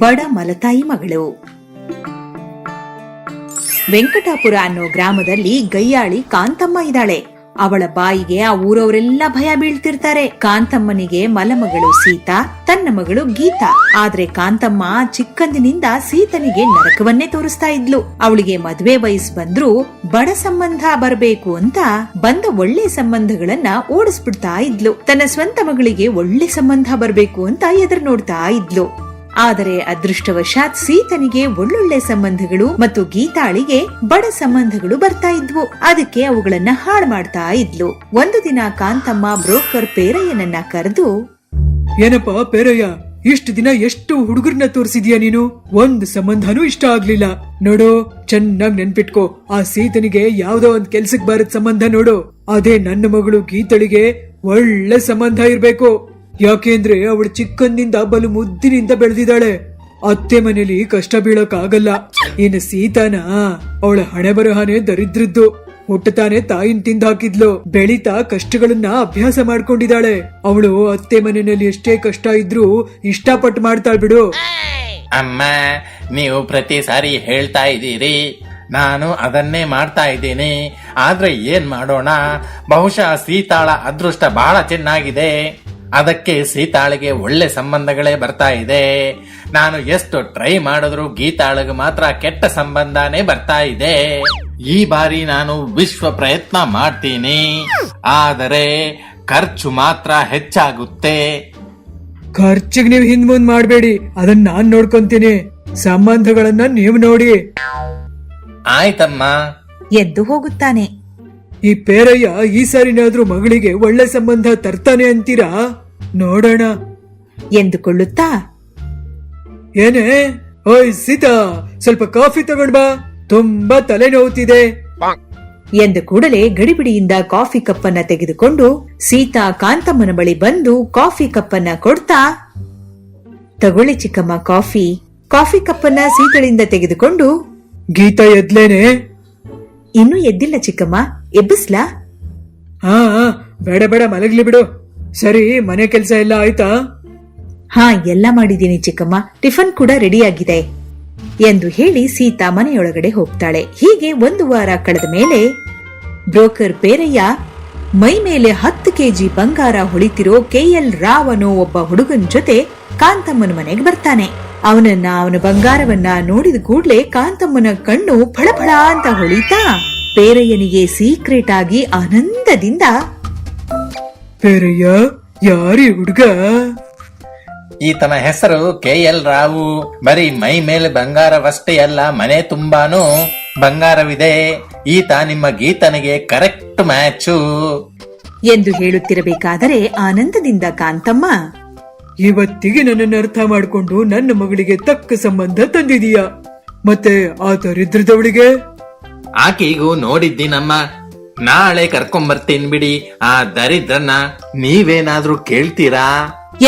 ಬಡ ಮಲತಾಯಿ ಮಗಳು. ವೆಂಕಟಾಪುರ ಅನ್ನೋ ಗ್ರಾಮದಲ್ಲಿ ಗಯ್ಯಾಳಿ ಕಾಂತಮ್ಮ ಇದ್ದಾಳೆ. ಅವಳ ಬಾಯಿಗೆ ಆ ಊರವರೆಲ್ಲ ಭಯ ಬೀಳ್ತಿರ್ತಾರೆ. ಕಾಂತಮ್ಮನಿಗೆ ಮಲಮಗಳು ಸೀತಾ, ತನ್ನ ಮಗಳು ಗೀತಾ. ಆದ್ರೆ ಕಾಂತಮ್ಮ ಚಿಕ್ಕಂದಿನಿಂದ ಸೀತನಿಗೆ ನರಕವನ್ನೇ ತೋರಿಸ್ತಾ ಇದ್ಲು. ಅವಳಿಗೆ ಮದ್ವೆ ವಯಸ್ಸು ಬಂದ್ರೂ ಬಡ ಸಂಬಂಧ ಬರಬೇಕು ಅಂತ ಬಂದ ಒಳ್ಳೆ ಸಂಬಂಧಗಳನ್ನ ಓಡಿಸ್ಬಿಡ್ತಾ ಇದ್ಲು. ತನ್ನ ಸ್ವಂತ ಮಗಳಿಗೆ ಒಳ್ಳೆ ಸಂಬಂಧ ಬರಬೇಕು ಅಂತ ಎದುರು ನೋಡ್ತಾ ಇದ್ಲು. ಆದರೆ ಅದೃಷ್ಟವಶಾತ್ ಸೀತನಿಗೆ ಒಳ್ಳೊಳ್ಳೆ ಸಂಬಂಧಗಳು ಮತ್ತು ಗೀತಾಳಿಗೆ ಬಡ ಸಂಬಂಧಗಳು ಬರ್ತಾ ಇದ್ವು. ಅದಕ್ಕೆ ಅವುಗಳನ್ನ ಹಾಳು ಮಾಡ್ತಾ ಇದ್ಲು. ಒಂದು ದಿನ ಕಾಂತಮ್ಮ ಬ್ರೋಕರ್ ಪೇರಯ್ಯನನ್ನ ಕರೆದು, ಏನಪ್ಪಾ ಪೇರಯ್ಯ, ಇಷ್ಟು ದಿನ ಎಷ್ಟು ಹುಡುಗರನ್ನ ತೋರಿಸಿದ್ಯಾ ನೀನು? ಒಂದ್ ಸಂಬಂಧನೂ ಇಷ್ಟ ಆಗ್ಲಿಲ್ಲ. ನೋಡು, ಚೆನ್ನಾಗ್ ನೆನ್ಪಿಟ್ಕೋ, ಆ ಸೀತನಿಗೆ ಯಾವ್ದೋ ಒಂದ್ ಕೆಲ್ಸಕ್ ಬಾರದ್ ಸಂಬಂಧ ನೋಡು. ಅದೇ ನನ್ನ ಮಗಳು ಗೀತಳಿಗೆ ಒಳ್ಳೆ ಸಂಬಂಧ ಇರ್ಬೇಕು. ಯಾಕೆಂದ್ರೆ ಅವಳು ಚಿಕ್ಕಂದಿಂದ ಬಲು ಮುದ್ದಿನಿಂದ ಬೆಳೆದಿದ್ದಾಳೆ. ಅತ್ತೆ ಮನೇಲಿ ಕಷ್ಟ ಬೀಳಕ್ ಆಗಲ್ಲ. ಇನ್ನು ಸೀತಾನ, ಅವಳ ಹಣೆ ಬರಹನೇ ದರಿದ್ರದ್ದು. ಹುಟ್ಟತಾನೆ ತಾಯಿನ್ ತಿಂದ ಹಾಕಿದ್ಲು. ಬೆಳೀತಾ ಕಷ್ಟಗಳನ್ನ ಅಭ್ಯಾಸ ಮಾಡ್ಕೊಂಡಿದ್ದಾಳೆ. ಅವಳು ಅತ್ತೆ ಮನೆಯಲ್ಲಿ ಎಷ್ಟೇ ಕಷ್ಟ ಇದ್ರೂ ಇಷ್ಟಪಟ್ಟು ಮಾಡ್ತಾಳ್ ಬಿಡು. ಅಮ್ಮ, ನೀವು ಪ್ರತಿ ಸಾರಿ ಹೇಳ್ತಾ ಇದ್ದೀರಿ, ನಾನು ಅದನ್ನೇ ಮಾಡ್ತಾ ಇದ್ದೀನಿ. ಆದ್ರೆ ಏನ್ ಮಾಡೋಣ, ಬಹುಶಃ ಸೀತಾಳ ಅದೃಷ್ಟ ಬಹಳ ಚೆನ್ನಾಗಿದೆ. ಅದಕ್ಕೆ ಸೀತಾಳಿಗೆ ಒಳ್ಳೆ ಸಂಬಂಧಗಳೇ ಬರ್ತಾ ಇದೆ. ನಾನು ಎಷ್ಟು ಟ್ರೈ ಮಾಡಿದ್ರು ಗೀತಾಳಿಗೆ ಮಾತ್ರ ಕೆಟ್ಟ ಸಂಬಂಧನೇ ಬರ್ತಾ ಇದೆ. ಈ ಬಾರಿ ನಾನು ವಿಶ್ವ ಪ್ರಯತ್ನ ಮಾಡ್ತೀನಿ, ಆದರೆ ಖರ್ಚು ಮಾತ್ರ ಹೆಚ್ಚಾಗುತ್ತೆ. ಖರ್ಚಿಗೆ ನೀವು ಹಿಂದ್ ಮುಂದ್ ಮಾಡ್ಬೇಡಿ, ಅದನ್ನ ನಾನ್ ನೋಡ್ಕೊಂತೀನಿ. ಸಂಬಂಧಗಳನ್ನ ನೀವು ನೋಡಿ. ಆಯ್ತಮ್ಮ. ಎದ್ದು ಹೋಗುತ್ತಾನೆ. ಈ ಪೇರಯ್ಯ ಈ ಸಾರಿನಾದ್ರೂ ಮಗಳಿಗೆ ಒಳ್ಳೆ ಸಂಬಂಧ ತರ್ತಾನೆ ಅಂತೀರಾ? ನೋಡೋಣ ಎಂದುಕೊಳ್ಳುತ್ತಾ, ಏನೇ, ಓಯ್ ಸೀತಾ, ಸ್ವಲ್ಪ ಕಾಫಿ ತಗೊಂಡ್ ಬಾ, ತುಂಬಾ ತಲೆ ನೋವುತ್ತಿದೆ ಎಂದು ಕೂಡಲೇ ಗಡಿಬಿಡಿಯಿಂದ ಕಾಫಿ ಕಪ್ಪನ್ನ ತೆಗೆದುಕೊಂಡು ಸೀತಾ ಕಾಂತಮ್ಮನ ಬಳಿ ಬಂದು ಕಾಫಿ ಕಪ್ಪನ್ನ ಕೊಡ್ತಾ, ತಗೊಳ್ಳಿ ಚಿಕ್ಕಮ್ಮ ಕಾಫಿ. ಕಾಫಿ ಕಪ್ಪನ್ನ ಸೀತಳಿಂದ ತೆಗೆದುಕೊಂಡು, ಗೀತಾ ಎದ್ಲೇನೆ? ಇನ್ನೂ ಎದ್ದಿಲ್ಲ ಚಿಕ್ಕಮ್ಮ, ಎಬ್ಬಿಸ್ಲಾ? ಹಾ, ಬೇಡ ಬೇಡ, ಮಲಗ್ಲಿ ಬಿಡು. ಸರಿ, ಮನೆ ಕೆಲ್ಸ ಎಲ್ಲ ಆಯ್ತಾ? ಹಾ, ಎಲ್ಲ ಮಾಡಿದ್ದೀನಿ ಚಿಕ್ಕಮ್ಮ, ಟಿಫನ್ ಕೂಡ ರೆಡಿ ಆಗಿದೆ ಎಂದು ಹೇಳಿ ಸೀತಾ ಮನೆಯೊಳಗಡೆ ಹೋಗ್ತಾಳೆ. ಹೀಗೆ 1 ವಾರ ಕಳೆದ ಮೇಲೆ ಬ್ರೋಕರ್ ಪೇರಯ್ಯ ಮೈ ಮೇಲೆ 10 ಕೆಜಿ ಬಂಗಾರ ಹೊಳಿತಿರೋ KL ರಾವ್ ಅನ್ನೋ ಒಬ್ಬ ಹುಡುಗನ ಜೊತೆ ಕಾಂತಮ್ಮನ ಮನೆಗೆ ಬರ್ತಾನೆ. ಅವನ ಬಂಗಾರವನ್ನ ನೋಡಿದ ಕೂಡ್ಲೆ ಕಾಂತಮ್ಮನ ಕಣ್ಣು ಫಳಫಳ ಅಂತ ಹೊಳಿತಾ ಪೇರಯ್ಯನಿಗೆ ಸೀಕ್ರೆಟ್ ಆಗಿ ಆನಂದದಿಂದ, ಪೇರಯ್ಯ, ಯಾರಿ ಹುಡುಗ? ಈತನ ಹೆಸರು KL ರಾವು. ಬರೀ ಮೈ ಮೇಲೆ ಬಂಗಾರವಷ್ಟೇ ಅಲ್ಲ, ಮನೆ ತುಂಬಾನು ಬಂಗಾರವಿದೆ. ಈತ ನಿಮ್ಮ ಗೀತನಿಗೆ ಕರೆಕ್ಟ್ ಮ್ಯಾಚು ಎಂದು ಹೇಳುತ್ತಿರಬೇಕಾದರೆ ಆನಂದದಿಂದ ಕಾಂತಮ್ಮ, ಇವತ್ತಿಗೆ ನನ್ನನ್ನು ಅರ್ಥ ಮಾಡ್ಕೊಂಡು ನನ್ನ ಮಗಳಿಗೆ ತಕ್ಕ ಸಂಬಂಧ ತಂದಿದೀಯಾ. ಮತ್ತೆ ಆ ದರಿದ್ರದವಳಿಗೆ? ಆಕೆಗೂ ನೋಡಿದ್ದೀನಮ್ಮ, ನಾಳೆ ಕರ್ಕೊಂಬರ್ತೀನಿ ಬಿಡಿ ಆ ದರಿದ್ರನ್ನ. ನೀವೇನಾದ್ರೂ ಕೇಳ್ತೀರಾ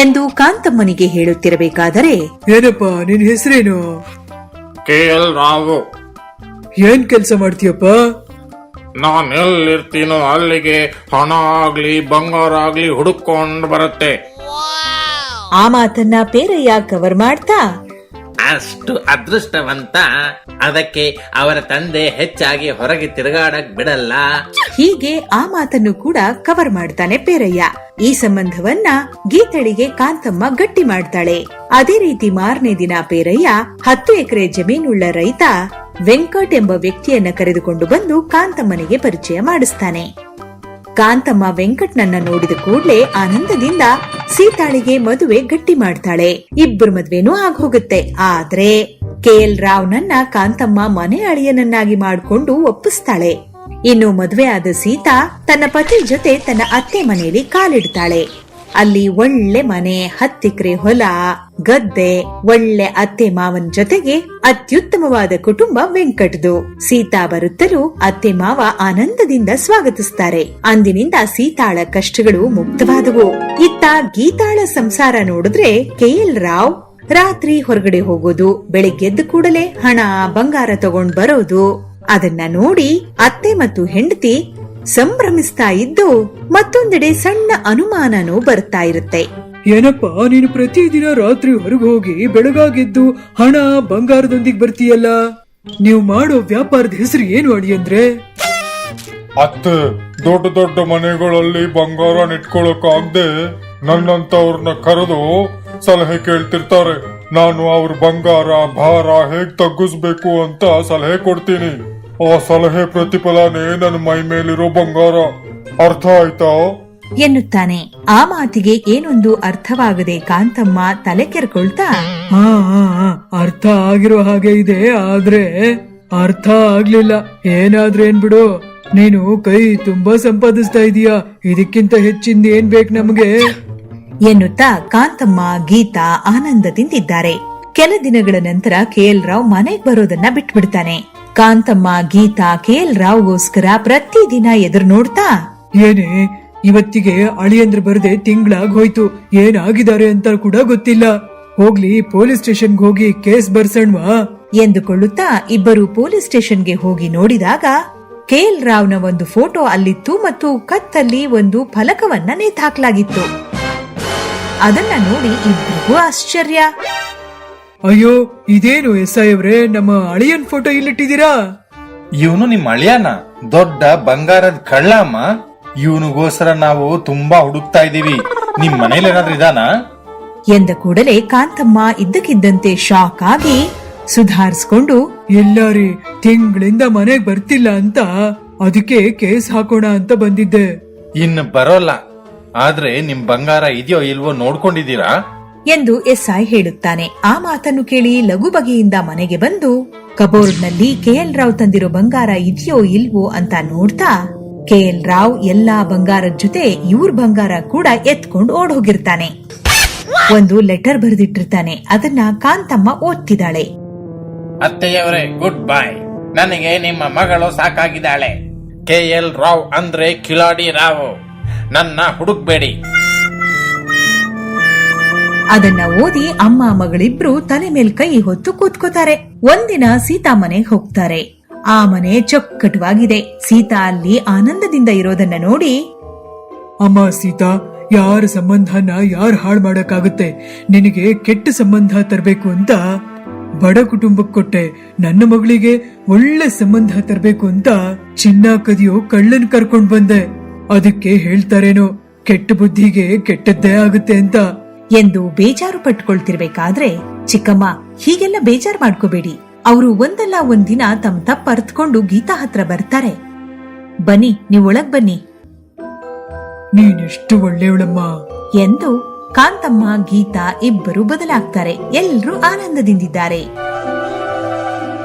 ಎಂದು ಕಾಂತಮ್ಮನಿಗೆ ಹೇಳುತ್ತಿರಬೇಕಾದರೆ, ಏನಪ್ಪಾ ನಿನ್ ಹೆಸರೇನು? KL ರಾವು. ಏನ್ ಕೆಲ್ಸ ಮಾಡ್ತೀಯಪ್ಪ? ನಾನ್ ಎಲ್ಲಿರ್ತೀನೋ ಅಲ್ಲಿಗೆ ಹಣ ಆಗ್ಲಿ ಬಂಗಾರ ಆಗ್ಲಿ ಹುಡುಕೊಂಡು ಬರುತ್ತೆ. ಆ ಮಾತನ್ನ ಪೇರಯ್ಯ ಕವರ್ ಮಾಡ್ತಾ, ಅಷ್ಟು ಅದೃಷ್ಟವಂತ, ಅದಕ್ಕೆ ಅವರ ತಂದೆ ಹೆಚ್ಚಾಗಿ ಹೊರಗೆ ತಿರುಗಾಡಕ್ ಬಿಡಲ್ಲ. ಹೀಗೆ ಆ ಮಾತನ್ನು ಕೂಡ ಕವರ್ ಮಾಡ್ತಾನೆ ಪೇರಯ್ಯ. ಈ ಸಂಬಂಧವನ್ನ ಗೀತಳಿಗೆ ಕಾಂತಮ್ಮ ಗಟ್ಟಿ ಮಾಡ್ತಾಳೆ. ಅದೇ ರೀತಿ ಮಾರನೇ ದಿನ ಪೇರಯ್ಯ 10 ಎಕರೆ ಜಮೀನುಳ್ಳ ರೈತ ವೆಂಕಟ್ ಎಂಬ ವ್ಯಕ್ತಿಯನ್ನ ಕರೆದುಕೊಂಡು ಬಂದು ಕಾಂತಮ್ಮನಿಗೆ ಪರಿಚಯ ಮಾಡಿಸ್ತಾನೆ. ಕಾಂತಮ್ಮ ವೆಂಕಟ್ನನ್ನ ನೋಡಿದ ಕೂಡ್ಲೆ ಆನಂದದಿಂದ ಸೀತಾಳಿಗೆ ಮದುವೆ ಗಟ್ಟಿ ಮಾಡ್ತಾಳೆ. ಇಬ್ಬರು ಮದ್ವೆನೂ ಆಗೋಗುತ್ತೆ. ಆದ್ರೆ KL ರಾವ್ನನ್ನ ಕಾಂತಮ್ಮ ಮನೆ ಅಳಿಯನನ್ನಾಗಿ ಮಾಡಿಕೊಂಡು ಒಪ್ಪಿಸ್ತಾಳೆ. ಇನ್ನು ಮದುವೆ ಆದ ಸೀತಾ ತನ್ನ ಪತಿ ಜೊತೆ ತನ್ನ ಅತ್ತೆ ಮನೆಯಲ್ಲಿ ಕಾಲಿಡ್ತಾಳೆ. ಅಲ್ಲಿ ಒಳ್ಳೆ ಮನೆ, 10 ಎಕರೆ ಹೊಲ, ಗದ್ದೆ, ಒಳ್ಳೆ ಅತ್ತೆ ಮಾವನ ಜೊತೆಗೆ ಅತ್ಯುತ್ತಮವಾದ ಕುಟುಂಬ ವೆಂಕಟ್ದು. ಸೀತಾ ಬರುತ್ತಲೂ ಅತ್ತೆ ಮಾವ ಆನಂದದಿಂದ ಸ್ವಾಗತಿಸ್ತಾರೆ. ಅಂದಿನಿಂದ ಸೀತಾಳ ಕಷ್ಟಗಳು ಮುಕ್ತವಾದವು. ಇತ್ತ ಗೀತಾಳ ಸಂಸಾರ ನೋಡಿದ್ರೆ KL ರಾವ್ ರಾತ್ರಿ ಹೊರಗಡೆ ಹೋಗೋದು, ಬೆಳಿಗ್ಗೆದ್ದ ಕೂಡಲೇ ಹಣ ಬಂಗಾರ ತಗೊಂಡ್ ಬರೋದು, ಅದನ್ನ ನೋಡಿ ಅತ್ತೆ ಮತ್ತು ಹೆಂಡತಿ ಸಂಭ್ರಮಿಸ್ತಾ ಇದ್ದು ಮತ್ತೊಂದೆಡೆ ಸಣ್ಣ ಅನುಮಾನನೂ ಬರ್ತಾ ಇರುತ್ತೆ. ಏನಪ್ಪ ನೀನು ಪ್ರತಿದಿನ ರಾತ್ರಿ ಹೊರಗೆ ಹೋಗಿ ಬೆಳಗಾಗೆದ್ದು ಹಣ ಬಂಗಾರದೊಂದಿಗೆ ಬರ್ತೀಯಲ್ಲ, ನೀವು ಮಾಡೋ ವ್ಯಾಪಾರದ ಹೆಸರು ಏನು ಅಳಿಯಂದ್ರೆ? ಅತ್ತೆ, ದೊಡ್ಡ ದೊಡ್ಡ ಮನೆಗಳಲ್ಲಿ ಬಂಗಾರ ನಿಟ್ಕೊಳಕ್ಕಾಗ್ದೆ ನನ್ನಂತವ್ರನ್ನ ಕರೆದು ಸಲಹೆ ಕೇಳ್ತಿರ್ತಾರೆ. ನಾನು ಅವ್ರ ಬಂಗಾರ ಭಾರ ಹೇಗ್ ತಗ್ಗಿಸ್ಬೇಕು ಅಂತ ಸಲಹೆ ಕೊಡ್ತೀನಿ. ಆ ಸಲಹೆ ಪ್ರತಿಫಲನೇ ನನ್ನ ಮೈ ಮೇಲಿರೋ ಬಂಗಾರ. ಅರ್ಥ ಆಯ್ತಾ? ಎನ್ನುತ್ತಾನೆ. ಆ ಮಾತಿಗೆ ಏನೊಂದು ಅರ್ಥವಾಗದೆ ಕಾಂತಮ್ಮ ತಲೆ ಕೆರ್ಕೊಳ್ತಾ, ಹಾ ಅರ್ಥ ಆಗಿರೋ ಹಾಗೆ ಇದೆ, ಆದ್ರೆ ಅರ್ಥ ಆಗ್ಲಿಲ್ಲ. ಏನಾದ್ರೇನ್ ಬಿಡು, ನೀನು ಕೈ ತುಂಬಾ ಸಂಪಾದಿಸ್ತಾ ಇದೀಯಾ, ಇದಕ್ಕಿಂತ ಹೆಚ್ಚಿಂದ ಏನ್ ಬೇಕು ನಮ್ಗೆ? ಎನ್ನುತ್ತಾ ಕಾಂತಮ್ಮ ಗೀತಾ ಆನಂದದಿಂದಿದ್ದಾರೆ. ಕೆಲ ದಿನಗಳ ನಂತರ KL ರಾವ್ ಮನೆಗ್ ಬರೋದನ್ನ ಬಿಟ್ಬಿಡ್ತಾನೆ. ಕಾಂತಮ್ಮ ಗೀತಾ KL ರಾವ್ಗೋಸ್ಕರ ಪ್ರತಿದಿನ ಎದುರು ನೋಡ್ತಾ, ಏನೇ ಇವತ್ತಿಗೆ ಅಳಿಯಂದ್ರ ಬರದೆ ತಿಂಗಳಾಗ್ ಹೋಯ್ತು, ಏನಾಗಿದ್ದಾರೆ ಅಂತ ಕೂಡ ಗೊತ್ತಿಲ್ಲ. ಹೋಗ್ಲಿ ಪೊಲೀಸ್ ಸ್ಟೇಷನ್ಗೆ ಹೋಗಿ ಕೇಸ್ ಬರ್ಸಣ್ವಾ ಎಂದುಕೊಳ್ಳುತ್ತಾ ಇಬ್ಬರು ಪೊಲೀಸ್ ಸ್ಟೇಷನ್ಗೆ ಹೋಗಿ ನೋಡಿದಾಗ KL ರಾವ್ನ ಒಂದು ಫೋಟೋ ಅಲ್ಲಿತ್ತು ಮತ್ತು ಕತ್ತಲ್ಲಿ ಒಂದು ಫಲಕವನ್ನ ನೇತಾಕ್ಲಾಗಿತ್ತು. ಅದನ್ನ ನೋಡಿ ಇಬ್ಬರಿಗೂ ಆಶ್ಚರ್ಯ. ಅಯ್ಯೋ, ಇದೇನು SI ಅವ್ರೆ, ನಮ್ಮ ಅಳಿಯನ್ ಫೋಟೋ ಇಲ್ಲಿಟ್ಟಿದ್ದೀರಾ? ಇವನು ನಿಮ್ ಅಳಿಯನ ದೊಡ್ಡ ಬಂಗಾರದ ಕಳ್ಳ ಅಮ್ಮ. ಇವನಿಗೋಸ್ಕರ ನಾವು ತುಂಬಾ ಹುಡುಕ್ತಾ ಇದೀವಿ. ನಿಮ್ ಮನೇಲಿ ಏನಾದ್ರೂ ಇದಾನ? ಎಂದ ಕೂಡಲೇ ಕಾಂತಮ್ಮ ಇದ್ದಕ್ಕಿದ್ದಂತೆ ಶಾಕ್ ಆಗಿ ಸುಧಾರಿಸ್ಕೊಂಡು, ಎಲ್ಲಾರಿ ತಿಂಗಳಿಂದ ಮನೆಗ್ ಬರ್ತಿಲ್ಲ ಅಂತ, ಅದಕ್ಕೆ ಕೇಸ್ ಹಾಕೋಣ ಅಂತ ಬಂದಿದ್ದೆ. ಇನ್ನು ಬರೋಲ್ಲ, ಆದ್ರೆ ನಿಮ್ ಬಂಗಾರ ಇದೆಯೋ ಇಲ್ವೋ ನೋಡ್ಕೊಂಡಿದ್ದೀರಾ ಎಂದು SI ಹೇಳುತ್ತಾನೆ. ಆ ಮಾತನ್ನು ಕೇಳಿ ಲಘು ಬಗೆಯಿಂದ ಮನೆಗೆ ಬಂದು ಕಬೋರ್ಡ್ನಲ್ಲಿ KL ರಾವ್ ತಂದಿರೋ ಬಂಗಾರ ಇದೆಯೋ ಇಲ್ವೋ ಅಂತ ನೋಡ್ತಾ, KL ರಾವ್ ಎಲ್ಲಾ ಬಂಗಾರದ ಜೊತೆ ಇವ್ರ ಬಂಗಾರ ಕೂಡ ಎತ್ಕೊಂಡು ಓಡ್ ಹೋಗಿರ್ತಾನೆ. ಒಂದು ಲೆಟರ್ ಬರೆದಿಟ್ಟಿರ್ತಾನೆ. ಅದನ್ನ ಕಾಂತಮ್ಮ ಓದ್ತಿದ್ದಾಳೆ. ಅತ್ತೆಯವರೇ, ಗುಡ್ ಬೈ. ನನಗೆ ನಿಮ್ಮ ಮಗಳು ಸಾಕಾಗಿದ್ದಾಳೆ. KL ರಾವ್ ಅಂದ್ರೆ ಕಿಲಾಡಿ ರಾವ್. ನನ್ನ ಹುಡುಕ್ಬೇಡಿ. ಅದನ್ನ ಓದಿ ಅಮ್ಮ ಮಗಳಿಬ್ರು ತಲೆ ಮೇಲ್ ಕೈ ಹೊತ್ತು ಕೂತ್ಕೋತಾರೆ. ಒಂದಿನ ಸೀತಾ ಮನೆಗೆ ಹೋಗ್ತಾರೆ. ಆ ಮನೆ ಚೊಕ್ಕಟವಾಗಿದೆ. ಸೀತಾ ಅಲ್ಲಿ ಆನಂದದಿಂದ ಇರೋದನ್ನ ನೋಡಿ, ಅಮ್ಮ ಸೀತಾ, ಯಾರ ಸಂಬಂಧನ ಯಾರು ಹಾಳು ಮಾಡಕ್ಕಾಗುತ್ತೆ? ನಿನಗೆ ಕೆಟ್ಟ ಸಂಬಂಧ ತರಬೇಕು ಅಂತ ಬಡ ಕುಟುಂಬಕ್ಕೆ ಕೊಟ್ಟೆ. ನನ್ನ ಮಗಳಿಗೆ ಒಳ್ಳೆ ಸಂಬಂಧ ತರಬೇಕು ಅಂತ ಚಿನ್ನ ಕದಿಯೋ ಕಳ್ಳನ್ ಕರ್ಕೊಂಡ್ ಬಂದೆ. ಅದಕ್ಕೆ ಹೇಳ್ತಾರೇನೋ, ಕೆಟ್ಟ ಬುದ್ಧಿಗೆ ಕೆಟ್ಟದ್ದೇ ಆಗುತ್ತೆ ಅಂತ. ಎಂದು ಬೇಜಾರು ಪಟ್ಕೊಳ್ತಿರ್ಬೇಕಾದ್ರೆ, ಚಿಕ್ಕಮ್ಮ ಹೀಗೆಲ್ಲ ಬೇಜಾರು ಮಾಡ್ಕೋಬೇಡಿ. ಅವರು ಒಂದಲ್ಲ ಒಂದಿನ ತಮ್ಮ ತಪ್ಪ ಅರ್ಥಕೊಂಡು ಗೀತಾ ಹತ್ರ ಬರ್ತಾರೆ. ಬನ್ನಿ, ನೀವ್ ಒಳಗ್ ಬನ್ನಿ ನೀನೆಷ್ಟು ಒಳ್ಳೆಯವಳಮ್ಮ ಎಂದು ಕಾಂತಮ್ಮ ಗೀತಾ ಇಬ್ಬರು ಬದಲಾಗ್ತಾರೆ. ಎಲ್ಲರೂ ಆನಂದದಿಂದಿದ್ದಾರೆ.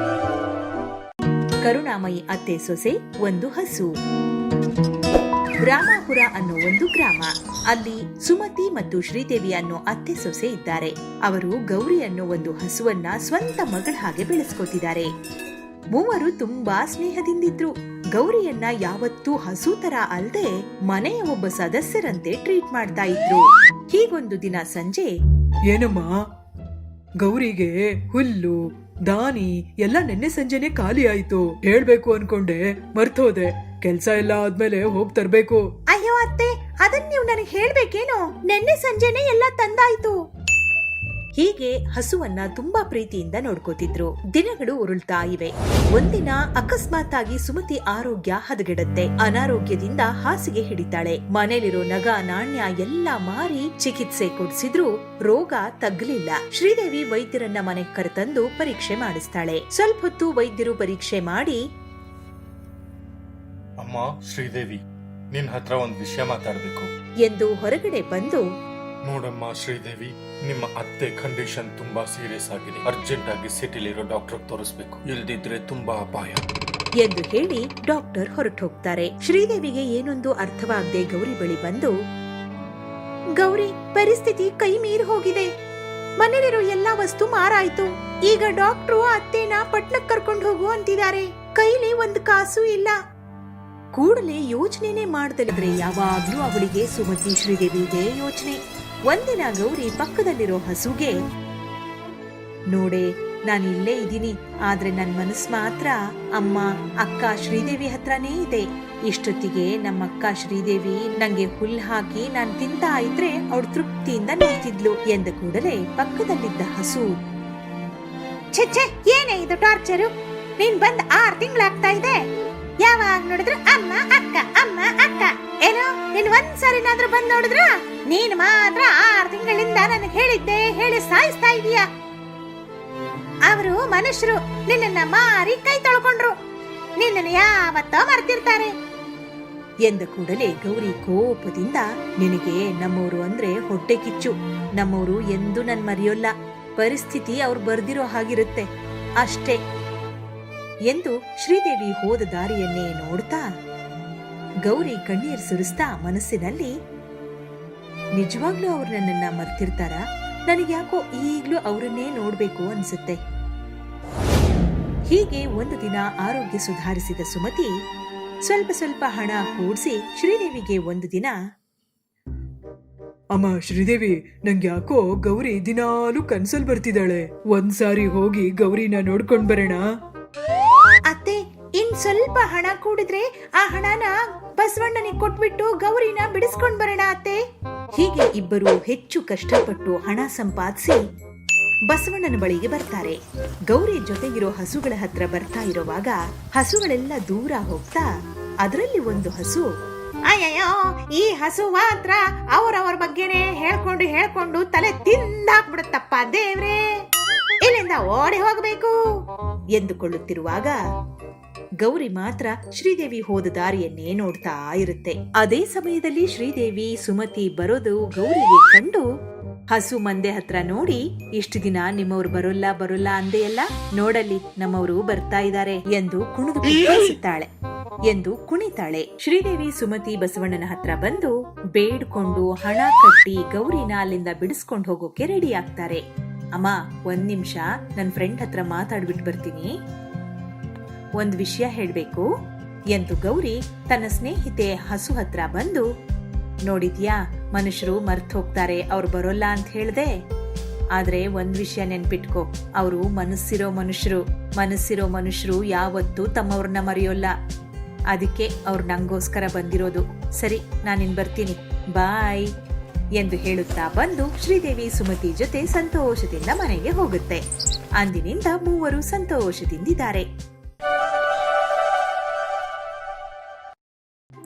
ಕರುಣಾಮಯಿ ಅತ್ತೆ ಸೊಸೆ ಒಂದು ಹಸು. ರಾಮಾಪುರ ಅನ್ನೋ ಒಂದು ಗ್ರಾಮ. ಅಲ್ಲಿ ಸುಮತಿ ಮತ್ತು ಶ್ರೀದೇವಿ ಅನ್ನೋ ಅತ್ತೆ ಸೊಸೆ ಇದ್ದಾರೆ. ಅವರು ಗೌರಿ ಅನ್ನೋ ಒಂದು ಹಸುವನ್ನ ಸ್ವಂತ ಮಗಳ ಹಾಗೆ ಬೆಳೆಸ್ಕೊತಿದ್ದಾರೆ. ಮೂವರು ತುಂಬಾ ಸ್ನೇಹದಿಂದಿದ್ರು. ಗೌರಿಯನ್ನ ಯಾವತ್ತೂ ಹಸು ತರ ಅಲ್ದೆ ಮನೆಯ ಒಬ್ಬ ಸದಸ್ಯರಂತೆ ಟ್ರೀಟ್ ಮಾಡ್ತಾ ಇದ್ರು. ಹೀಗೊಂದು ದಿನ ಸಂಜೆ, ಏನಮ್ಮ, ಗೌರಿಗೆ ಹುಲ್ಲು ದಾನಿ ಎಲ್ಲ ನಿನ್ನೆ ಸಂಜೆನೆ ಖಾಲಿ ಆಯ್ತು. ಹೇಳ್ಬೇಕು ಅನ್ಕೊಂಡೆ, ಮರ್ತೋದೆ. ಕೆಲ್ಸ ಎಲ್ಲ ಆದ್ಮೇಲೆ ಹೋಗ್ ತರ್ಬೇಕು. ಅಯ್ಯೋ ಅತ್ತೆ, ಅದನ್ನ ನೀವು ನನಗೆ ಹೇಳ್ಬೇಕೇನೋ? ನಿನ್ನೆ ಸಂಜೆನೆ ಎಲ್ಲ ತಂದಾಯ್ತು. ಹೀಗೆ ಹಸುವನ್ನ ತುಂಬಾ ಪ್ರೀತಿಯಿಂದ ನೋಡ್ಕೋತಿದ್ರು. ದಿನಗಳು ಉರುಳ್ತಾ ಇವೆ. ಒಂದಿನ ಅಕಸ್ಮಾತ್ ಆಗಿ ಸುಮತಿ ಆರೋಗ್ಯ ಹದಗೆಡುತ್ತೆ. ಅನಾರೋಗ್ಯದಿಂದ ಹಾಸಿಗೆ ಹಿಡಿತಾಳೆ. ಮನೇಲಿರೋ ನಗ ನಾಣ್ಯ ಎಲ್ಲ ಮಾರಿ ಚಿಕಿತ್ಸೆ ಕೊಡಿಸಿದ್ರು ರೋಗ ತಗ್ಲಿಲ್ಲ. ಶ್ರೀದೇವಿ ವೈದ್ಯರನ್ನ ಮನೆಗೆ ಕರೆತಂದು ಪರೀಕ್ಷೆ ಮಾಡಿಸ್ತಾಳೆ. ಸ್ವಲ್ಪ ಹೊತ್ತು ವೈದ್ಯರು ಪರೀಕ್ಷೆ ಮಾಡಿ, ಅಮ್ಮ ಶ್ರೀದೇವಿ, ನಿನ್ ಹತ್ರ ಒಂದ್ ವಿಷಯ ಮಾತಾಡ್ಬೇಕು ಎಂದು ಹೊರಗಡೆ ಬಂದು, ನೋಡಮ್ಮ ಶ್ರೀದೇವಿ, ನಿಮ್ಮ ಅತ್ತೆ ಕಂಡೀಷನ್ ತುಂಬಾ ಸೀರಿಯಸ್ ಆಗಿದೆ. ಅರ್ಜೆಂಟ್ ಆಗಿ ಸಿಟಿಲಿರೋ ಡಾಕ್ಟರ್ ತೋರಿಸ್ಬೇಕು, ಇಲ್ದಿದ್ರೆ ತುಂಬಾ ಅಪಾಯ ಎಂದು ಹೇಳಿ ಡಾಕ್ಟರ್ ಹೊರಟು ಹೋಗ್ತಾರೆ. ಶ್ರೀದೇವಿಗೆ ಏನೊಂದು ಅರ್ಥವಾಗದೆ ಗೌರಿ ಬಳಿ ಬಂದು, ಗೌರಿ, ಪರಿಸ್ಥಿತಿ ಕೈ ಮೀರಿ ಹೋಗಿದೆ. ಮನೇಲಿರೋ ಎಲ್ಲಾ ವಸ್ತು ಮಾರಾಯ್ತು. ಈಗ ಡಾಕ್ಟ್ರು ಅತ್ತೆನ ಪಟ್ನಕ್ ಕರ್ಕೊಂಡು ಹೋಗು ಅಂತಿದ್ದಾರೆ. ಕೈಲಿ ಒಂದು ಕಾಸು ಇಲ್ಲ. ಕೂಡಲೇ ಯೋಚನೆನೇ ಮಾಡ್ದಲಿದ್ರೆ ಯಾವಾಗ್ಲೂ ಅವಳಿಗೆ ಸುಮತಿ ಶ್ರೀದೇವಿಗೆ ಯೋಚನೆ. ಒಂದಿನ ಗೌರಿ ಪಕ್ಕದಲ್ಲಿರೋ ಹಸುಗೆ, ನೋಡೆ, ನಾನು ಇಲ್ಲೇ ಇದ್ದೀನಿ, ಆದ್ರೆ ನನ್ ಮನಸ್ಸು ಮಾತ್ರ ಅಮ್ಮ ಅಕ್ಕ ಶ್ರೀದೇವಿ ಹತ್ರನೇ ಇದೆ. ಇಷ್ಟೊತ್ತಿಗೆ ನಮ್ಮ ಅಕ್ಕ ಶ್ರೀದೇವಿ ನಂಗೆ ಹುಲ್ ಹಾಕಿ ನಾನ್ ತಿಂತಾ ಇದ್ರೆ ಅವಳು ತೃಪ್ತಿಯಿಂದ ನೋಡ್ತಿದ್ಲು ಎಂದ ಕೂಡಲೇ ಪಕ್ಕದಲ್ಲಿದ್ದ ಹಸು, ಛೆ ಏನೇ ಇದು ಟಾರ್ಚರು, ನೀನ್ ಬಂದ್ 6 ತಿಂಗಳಾಗ್ತಾ ಇದೆ, ಯಾವಾಗ ನೋಡಿದ್ರು ಅಮ್ಮ ಅಕ್ಕ ಏನೋ ನೀನ್ ಒಂದ್ಸರಿನಾದ್ರೂ ಬಂದ್ ನೋಡಿದ್ರ? ನೀನ್ ಮಾತ್ರ 6 ತಿಂಗಳಿಂದ ನನಗೆ ಹೇಳಿದ್ದೆ ಹೇಳಿ ಸಾಯಿಸ್ತಾ ಇದೀಯ. ಅವರು ಮನುಷ್ಯರು, ನಿನ್ನನ್ನ ಮಾರಿ ಕೈ ತೊಳ್ಕೊಂಡ್ರು, ನಿನ್ನನ್ನು ಯಾವತ್ತೋ ಮರ್ತಿರ್ತಾರೆ ಎಂದ ಕೂಡಲೇ ಗೌರಿ ಕೋಪದಿಂದ, ನಿನಗೆ ನಮ್ಮವರು ಅಂದ್ರೆ ಹೊಟ್ಟೆ ಕಿಚ್ಚು, ನಮ್ಮವರು ಎಂದು ನನ್ ಮರೆಯೋಲ್ಲ, ಪರಿಸ್ಥಿತಿ ಅವ್ರು ಬರ್ದಿರೋ ಹಾಗಿರುತ್ತೆ ಅಷ್ಟೇ ಎಂದು ಶ್ರೀದೇವಿ ಹೋದ ದಾರಿಯನ್ನೇ ನೋಡ್ತಾ ಗೌರಿ ಕಣ್ಣೀರ್ ಸುರಿಸ್ತಾ ಮನಸ್ಸಿನಲ್ಲಿ, ನಿಜವಾಗ್ಲೂ ಅವ್ರು ನನ್ನನ್ನ ಮರ್ತಿರ್ತಾರ? ನನಗ್ಯಾಕೋ ಈಗ್ಲೂ ಅವರನ್ನೇ ನೋಡ್ಬೇಕು ಅನ್ಸುತ್ತೆ. ಹೀಗೆ ಒಂದು ದಿನ ಆರೋಗ್ಯ ಸುಧಾರಿಸಿದ ಸುಮತಿ ಸ್ವಲ್ಪ ಹಣ ಕೂಡಿಸಿ ಶ್ರೀದೇವಿಗೆ ಒಂದು ದಿನ, ಅಮ್ಮ ಶ್ರೀದೇವಿ, ನಂಗೆ ಯಾಕೋ ಗೌರಿ ದಿನಾಲೂ ಕನ್ಸಲ್ ಬರ್ತಿದ್ದಾಳೆ, ಒಂದ್ಸಾರಿ ಹೋಗಿ ಗೌರಿನ ನೋಡ್ಕೊಂಡ್ ಬರೋಣ. ಅತ್ತೆ, ಇನ್ ಸ್ವಲ್ಪ ಹಣ ಕೂಡಿದ್ರೆ ಆ ಹಣನ ಬಸವಣ್ಣನಿಗೆ ಕೊಟ್ಬಿಟ್ಟು ಗೌರಿನ ಬಿಡಿಸ್ಕೊಂಡ್ ಬರೋಣ ಅತ್ತೆ. ಹೀಗೆ ಇಬ್ಬರು ಹೆಚ್ಚು ಕಷ್ಟಪಟ್ಟು ಹಣ ಸಂಪಾದಿಸಿ ಬಸವಣ್ಣನ ಬಳಿಗೆ ಬರ್ತಾರೆ. ಗೌರಿ ಜೊತೆಗಿರೋ ಹಸುಗಳ ಹತ್ರ ಬರ್ತಾ ಇರುವಾಗ ಹಸುಗಳೆಲ್ಲ ದೂರ ಹೋಗ್ತಾ ಅದರಲ್ಲಿ ಒಂದು ಹಸು, ಅಯ್ಯಯ್ಯೋ ಈ ಹಸು ಮಾತ್ರ ಅವರವರ ಬಗ್ಗೆನೆ ಹೇಳ್ಕೊಂಡು ತಲೆ ತಿಂದಾಕ್ಬಿಡುತ್ತಪ್ಪ ದೇವ್ರೇ, ಇಲ್ಲಿಂದ ಓಡಿ ಹೋಗಬೇಕು ಎಂದುಕೊಳ್ಳುತ್ತಿರುವಾಗ ಗೌರಿ ಮಾತ್ರ ಶ್ರೀದೇವಿ ಹೋದ ದಾರಿಯನ್ನೇ ನೋಡ್ತಾ ಇರುತ್ತೆ. ಅದೇ ಸಮಯದಲ್ಲಿ ಶ್ರೀದೇವಿ ಸುಮತಿ ಬರೋದು ಗೌರಿಗೆ ಕಂಡು ಹಸು ಮಂದೆ ಹತ್ರ ನೋಡಿ, ಇಷ್ಟು ದಿನ ನಿಮ್ಮವ್ರು ಬರೋಲ್ಲ ಅಂದೆಯಲ್ಲ, ನೋಡಲ್ಲಿ ನಮ್ಮವರು ಬರ್ತಾ ಇದ್ದಾರೆ ಎಂದು ಕುಣಿತಾಳೆ. ಶ್ರೀದೇವಿ ಸುಮತಿ ಬಸವಣ್ಣನ ಹತ್ರ ಬಂದು ಬೇಡ್ಕೊಂಡು ಹಣ ಕಟ್ಟಿ ಗೌರಿನ ಅಲ್ಲಿಂದ ಬಿಡಿಸ್ಕೊಂಡು ಹೋಗೋಕೆ ರೆಡಿ ಆಗ್ತಾರೆ. ಅಮ್ಮ, 1 ನಿಮಿಷ ನನ್ ಫ್ರೆಂಡ್ ಹತ್ರ ಮಾತಾಡ್ಬಿಟ್ಟು ಬರ್ತೀನಿ, ಒಂದ್ ವಿಷಯ ಹೇಳ್ಬೇಕು ಎಂದು ಗೌರಿ ತನ್ನ ಸ್ನೇಹಿತೆ ಹಸು ಹತ್ರ ಬಂದು, ನೋಡಿದ್ಯಾ ಮನುಷ್ಯರು ಮರ್ತ್ ಹೋಗ್ತಾರೆ, ಅವ್ರು ಬರೋಲ್ಲ ಅಂತ ಹೇಳ್ದೆ, ಆದ್ರೆ ಒಂದ್ ವಿಷಯ ನೆನ್ಪಿಟ್ಕೋ, ಅವರು ಮನಸ್ಸಿರೋ ಮನುಷ್ಯರು ಯಾವತ್ತೂ ತಮ್ಮವ್ರನ್ನ ಮರೆಯೋಲ್ಲ, ಅದಕ್ಕೆ ಅವ್ರು ನಂಗೋಸ್ಕರ ಬಂದಿರೋದು. ಸರಿ, ನಾನಿನ್ ಬರ್ತೀನಿ, ಬಾಯ್ ಎಂದು ಹೇಳುತ್ತಾ ಬಂದು ಶ್ರೀದೇವಿ ಸುಮತಿ ಜೊತೆ ಸಂತೋಷದಿಂದ ಮನೆಗೆ ಹೋಗುತ್ತೆ. ಅಂದಿನಿಂದ ಮೂವರು ಸಂತೋಷದಿಂದಿದ್ದಾರೆ.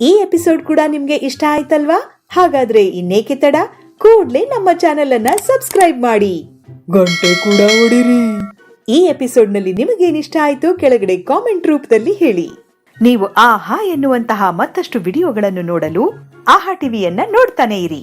ಈ ಎಪಿಸೋಡ್ ಕೂಡ ನಿಮ್ಗೆ ಇಷ್ಟ ಆಯ್ತಲ್ವಾ? ಹಾಗಾದ್ರೆ ಇನ್ನೇಕೆ ತಡ, ಕೂಡ್ಲೇ ನಮ್ಮ ಚಾನೆಲ್ ಅನ್ನ ಸಬ್ಸ್ಕ್ರೈಬ್ ಮಾಡಿ, ಗಂಟೆ ಕೂಡ ಹೊಡಿರಿ. ಈ ಎಪಿಸೋಡ್ ನಲ್ಲಿ ನಿಮಗೇನಿಷ್ಟ ಆಯ್ತು ಕೆಳಗಡೆ ಕಾಮೆಂಟ್ ರೂಪದಲ್ಲಿ ಹೇಳಿ. ನೀವು ಆಹಾ ಎನ್ನುವಂತಹ ಮತ್ತಷ್ಟು ವಿಡಿಯೋಗಳನ್ನು ನೋಡಲು ಆಹಾ ಟಿವಿಯನ್ನ ನೋಡ್ತಾನೆ ಇರಿ.